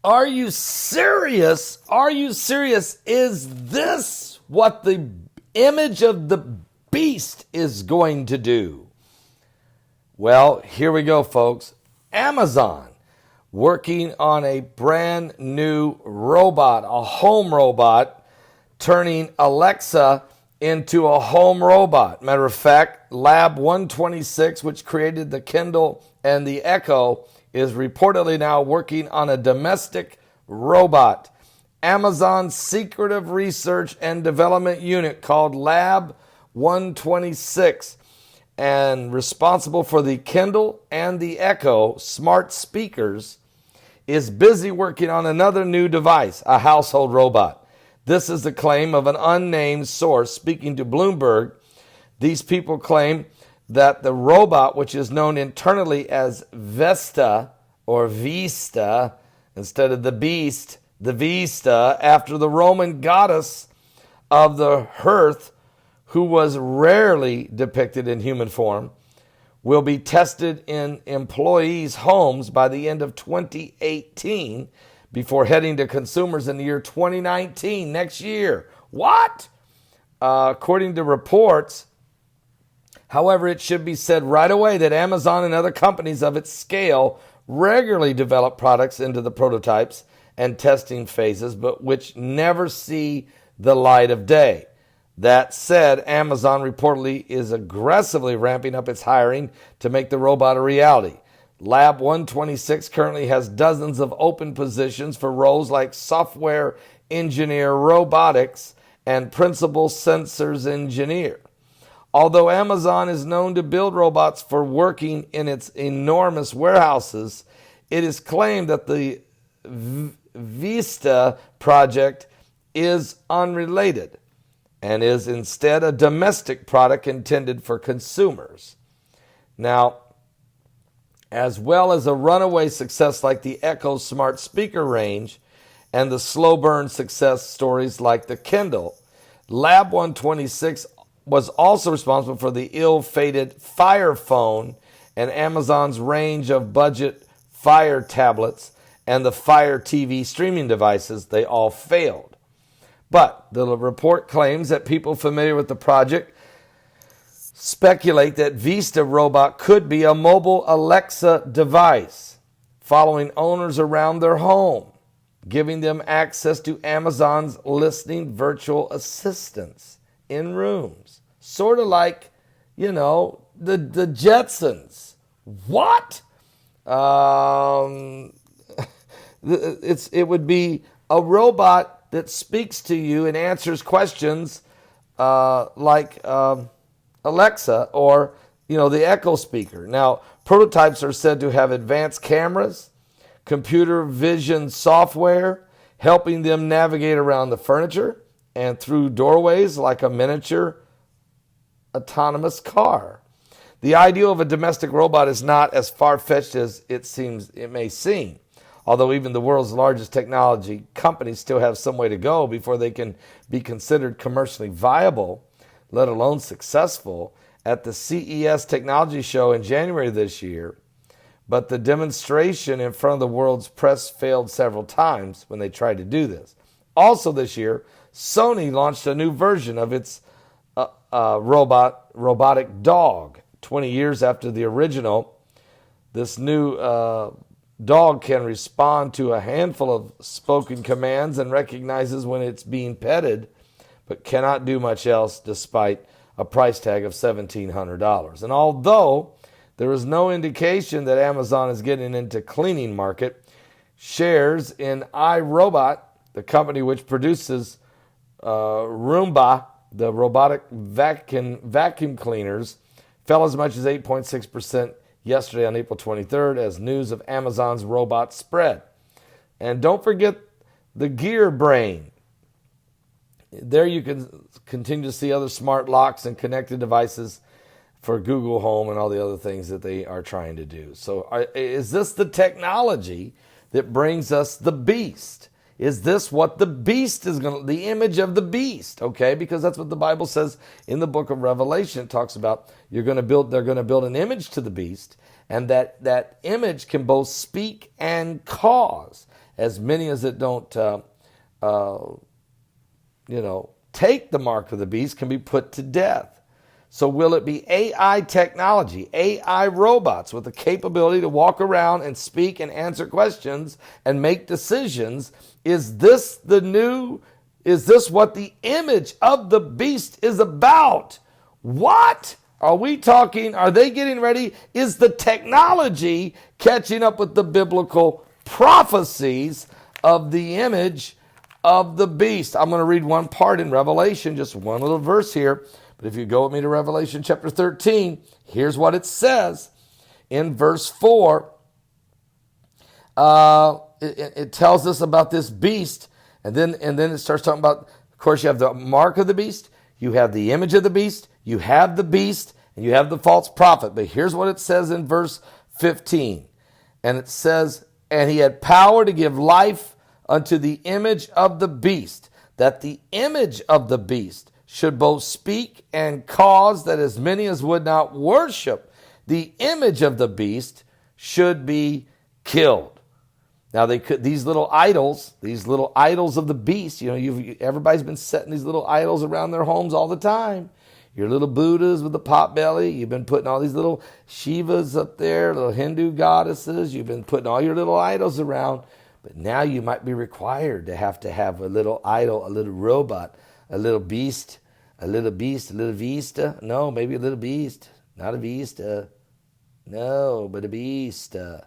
Are you serious? Are you serious? Is this what the image of the beast is going to do? Well, here we go, folks. Amazon working on a brand new robot, a home robot, turning Alexa into a home robot. Matter of fact, Lab 126, which created the Kindle and the Echo, is reportedly now working on a domestic robot. Amazon's secretive research and development unit called Lab 126 and responsible for the Kindle and the Echo smart speakers is busy working on another new device, a household robot. This is the claim of an unnamed source speaking to Bloomberg. These people claim that the robot, which is known internally as Vista or Vista, instead of the beast, the Vista, after the Roman goddess of the hearth, who was rarely depicted in human form, will be tested in employees' homes by the end of 2018 before heading to consumers in the year 2019, next year. What? According to reports, however, it should be said right away that Amazon and other companies of its scale regularly develop products into the prototypes and testing phases, but which never see the light of day. That said, Amazon reportedly is aggressively ramping up its hiring to make the robot a reality. Lab 126 currently has dozens of open positions for roles like software engineer robotics and principal sensors engineer. Although Amazon is known to build robots for working in its enormous warehouses, it is claimed that the Vista project is unrelated and is instead a domestic product intended for consumers. Now, as well as a runaway success like the Echo smart speaker range and the slow burn success stories like the Kindle, Lab 126 was also responsible for the ill-fated Fire Phone and Amazon's range of budget Fire tablets and the Fire TV streaming devices. They all failed. But the report claims that people familiar with the project speculate that Vista robot could be a mobile Alexa device, following owners around their home, giving them access to Amazon's listening virtual assistants in rooms. Sort of like, the Jetsons. What? It would be a robot that speaks to you and answers questions like Alexa or, the Echo speaker. Now, prototypes are said to have advanced cameras, computer vision software, helping them navigate around the furniture and through doorways like a miniature autonomous car. The ideal of a domestic robot is not as far-fetched as it may seem. Although even the world's largest technology companies still have some way to go before they can be considered commercially viable, let alone successful, at the CES technology show in January this year. But the demonstration in front of the world's press failed several times when they tried to do this. Also this year, Sony launched a new version of its robotic dog. 20 years after the original, this new dog can respond to a handful of spoken commands and recognizes when it's being petted, but cannot do much else despite a price tag of $1,700. And although there is no indication that Amazon is getting into cleaning market, shares in iRobot, the company which produces Roomba, the robotic vacuum cleaners, fell as much as 8.6% yesterday on April 23rd as news of Amazon's robot spread. And don't forget the Gear Brain. There you can continue to see other smart locks and connected devices for Google Home and all the other things that they are trying to do. So is this the technology that brings us the beast? Is this what the beast is going to, the image of the beast? Okay, because that's what the Bible says in the book of Revelation. It talks about they're going to build an image to the beast, and that image can both speak and cause. as many as it don't, take the mark of the beast can be put to death. So will it be AI technology, AI robots with the capability to walk around and speak and answer questions and make decisions? Is this what the image of the beast is about? What? Are we talking, are they getting ready? Is the technology catching up with the biblical prophecies of the image of the beast? I'm going to read one part in Revelation, just one little verse here. But if you go with me to Revelation chapter 13, here's what it says. In verse 4, it tells us about this beast. And then it starts talking about, of course, you have the mark of the beast, you have the image of the beast, you have the beast, and you have the false prophet. But here's what it says in verse 15. And it says, and he had power to give life unto the image of the beast, that the image of the beast should both speak and cause that as many as would not worship the image of the beast should be killed. Now these little idols of the beast, everybody's been setting these little idols around their homes all the time. Your little Buddhas with the pot belly, you've been putting all these little Shivas up there, little Hindu goddesses, you've been putting all your little idols around. But now you might be required to have a little idol, a little robot, a little beast, a little Vista. No, maybe a little beast, not a Vista. No, but a Beasta.